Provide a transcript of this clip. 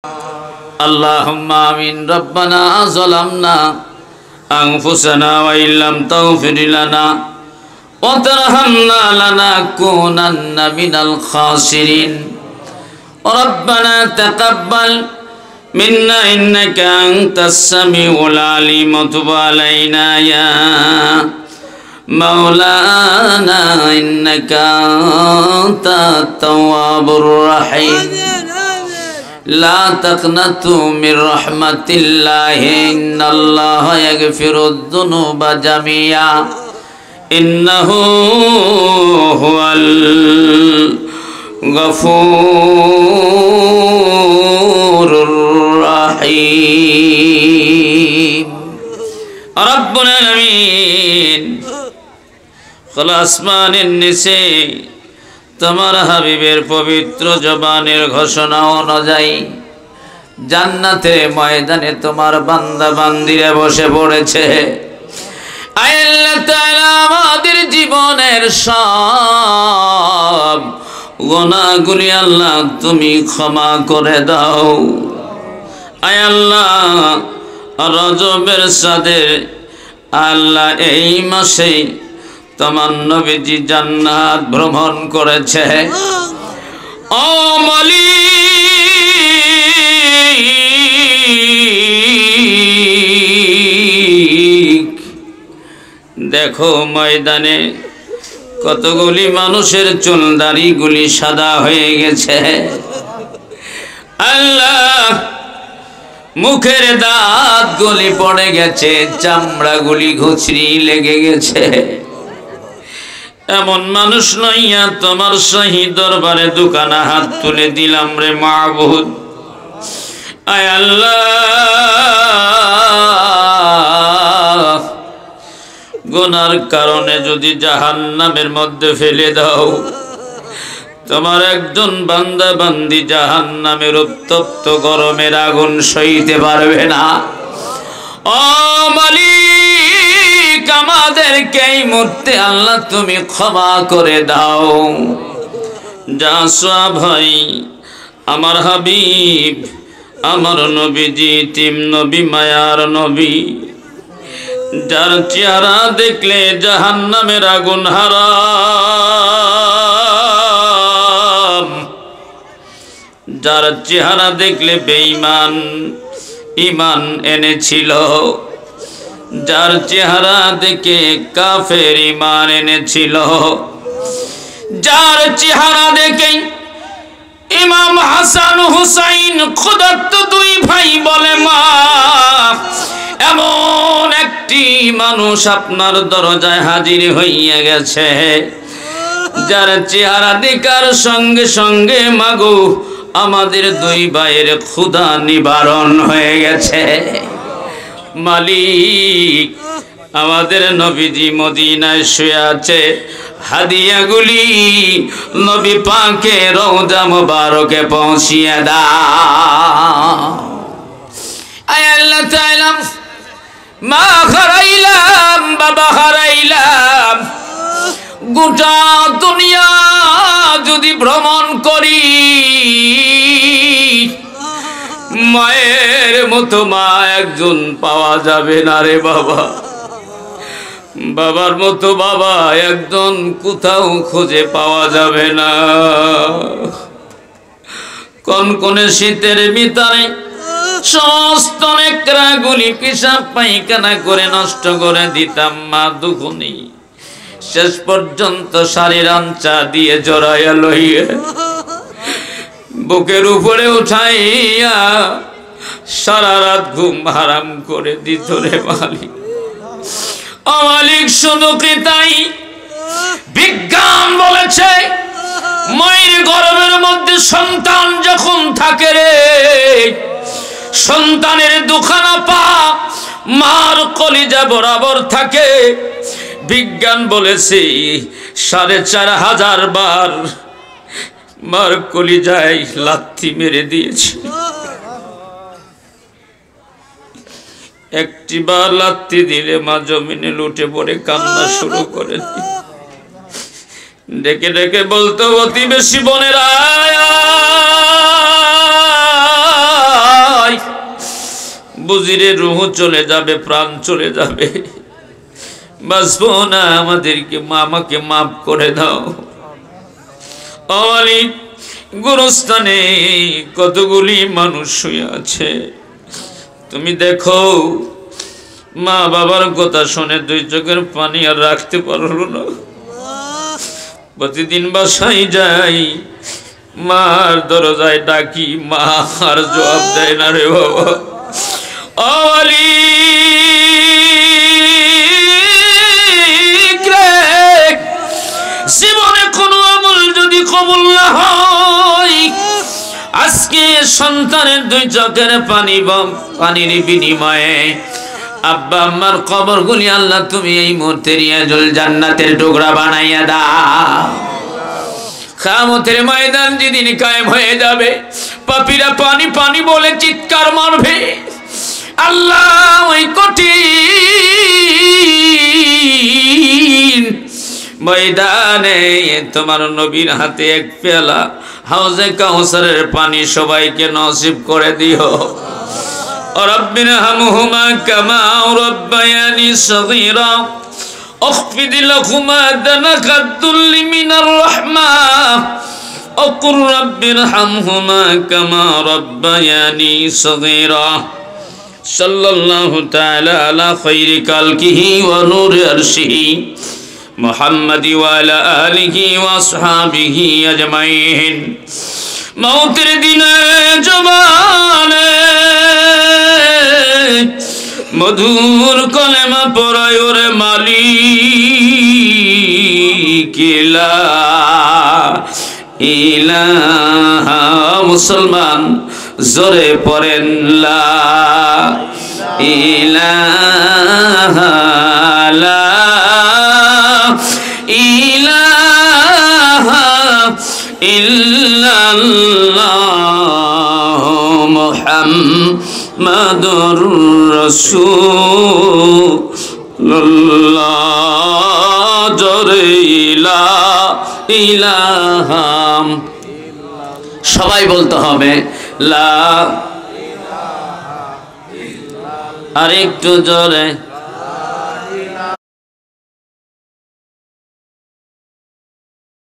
اللهم آمين. ربنا ظلمنا أنفسنا وإن لم تغفر لنا وترحمنا لنكونن من الخاسرين. ربنا تقبل منا إنك أنت السميع العليم وتب علينا يا مولانا إنك أنت التواب الرحيم. لا تقنطوا من رحمة الله إن الله يغفر الذنوب جميعا إنه هو الغفور الرحيم. رب العالمين خل আসমানের নিচে তোমার হাবিবের পবিত্র জবানের ঘোষণা অনুযায়ী জান্নাতের ময়দানে তোমার বান্দা বান্দিরা বসে পড়েছে। আল্লাহ তাআলা আমাদের জীবনের সব গুনাহগুলি আল্লাহ তুমি ক্ষমা করে দাও। আয় আল্লাহ রজবের সাদের আল্লাহ এই মাসে তোমার নবীজি জান্নাত ভ্রমণ করেছে। ও মালিক দেখো ময়দানে কতগুলি মানুষের চুল দাড়িগুলি সাদা হয়ে গেছে। আল্লাহ মুখের দাঁতগুলি পড়ে গেছে, চামড়াগুলি ঘুচড়ি লেগে গেছে। এমন মানুষ নইয়া তোমার সহি দরবারে দুখানা হাত তুলে দিলাম রে মাবুদ। আয় আল্লাহ গুনার কারণে যদি জাহান্নামের মধ্যে ফেলে দাও, তোমার একজন বান্দা বান্দি জাহান্নামের উত্তপ্ত গরমের আগুন সইতে পারবে না। ও মালিক আমাদেরকে এই মুহূর্তে আল্লাহ তুমি ক্ষমা করে দাও। যা ভাই আমার হাবিব আমার নবীজি তিম নবী মায়ার নবী, যার চেহারা দেখলে জাহান্নামের আগুন হারাম, যার চেহারা দেখলে বেঈমান ঈমান এনেছিল, যার চেহারা দেখে কাফের ঈমান এনেছিল, যার চেহারা দেখে ইমাম হাসান হুসাইন খুদাত দুই ভাই বলে মা, এমন একটি মানুষ আপনার দরজায় হাজির হইয়া গেছে, যার চেহারা দেখার সঙ্গে সঙ্গে মাগো আমাদের দুই ভাইয়ের ক্ষুধা নিবারণ হয়ে গেছে। মালিক আমাদের নবীজি মদিনায় শুয়ে আছে, হাদিয়াগুলি নবী পাকের রওজা মুবারকে পৌঁছিয়ে দাও। আয় আল্লাহ তাআলা মা হারাইলাম বাবা হারাইলাম, গোটা দুনিয়া যদি ভ্রমণ করি মায়ের মতো মা একজন পাওয়া যাবে না রে বাবা, বাবার মতো বাবা একজন কোথাও খুঁজে পাওয়া যাবে না। কনকনে শীতের ভিতরে সমস্ত নেকড়াগুলি পেশাব পায়খানা করে নষ্ট করে দিতাম মা দুখুনি, শেষ পর্যন্ত শাড়ির আঞ্চা দিয়ে জড়াইয়া লইয়া বুকের উপরে উঠাইয়া সারা রাত ঘুম হারাম করে দিত রে মালিক। ও মালিক শুধু কি তাই, বিজ্ঞান বলেছে মায়ের গর্ভের মধ্যে সন্তান যখন থাকে রে, সন্তানের দুখানা পা মার কলিজা বরাবর থাকে। বিজ্ঞান বলেছে 4500 বার মার কলিজায় লাথি মেরে দিয়েছে। একটি বার লাথি দিলে মা জমিনে লুটে পড়ে কান্না শুরু করে দিত। ডেকে ডেকে বলতো প্রতিবেশী বোনেরা বুঝিরে রুহ চলে যাবে, প্রাণ চলে যাবে, বাঁচবো না, আমাকে মাফ করে দাও। আলী গোরস্থানে কতগুলি মানুষ শুয়ে আছে, তুমি দেখো। মা বাবার কথা শুনে দুই চোখের পানি আর রাখতে পারলো না। প্রতিদিন বাসায় যাই, মার দরজায় ডাকি, মা আর জবাব দেয় না রে বাবা। আলী জীবনে কোনো আমল যদি কবুল না হয়, আজকে সন্তানের দুই চোখের পানির বিনিময়ে আব্বা আম্মার কবরগুলি আল্লাহ তুমি এই মুহূর্তে রিয়াজুল জান্নাতের টুকরা বানাইয়া দাও। কিয়ামতের ময়দান যেদিন কায়েম হয়ে যাবে, পাপীরা পানি পানি বলে চিৎকার মারবে। আল্লাহ ওই কঠিন ময়দানে তোমার নবীর হাতে এক পেয়ালা হাউজে কাউসারের পানি সবাইকে নসিব করে দিও। রব্বিরহামহুমা কামা রাব্বায়ানি সগীরা اخفض لهما دنك الذل من الرحمة وقل رب ارحمهما كما ربياني صغيرا صلى الله تعالى على خير خلقه ونور عرشه محمد وعلى آله وأصحابه أجمعين মওতের দিনে জবানে মধুর কলেমা পড়ায় ওরে মালিক লা ইলাহা, মুসলমান জোরে পড়েন লা ইলাহা লা ইলাহা ইল্লাল্লাহ মুহাম্মাদুর রাসূলুল্লাহ জোরে লা ইলাহা। সবাই বলতে হবে লা, আরেকটু জোরে।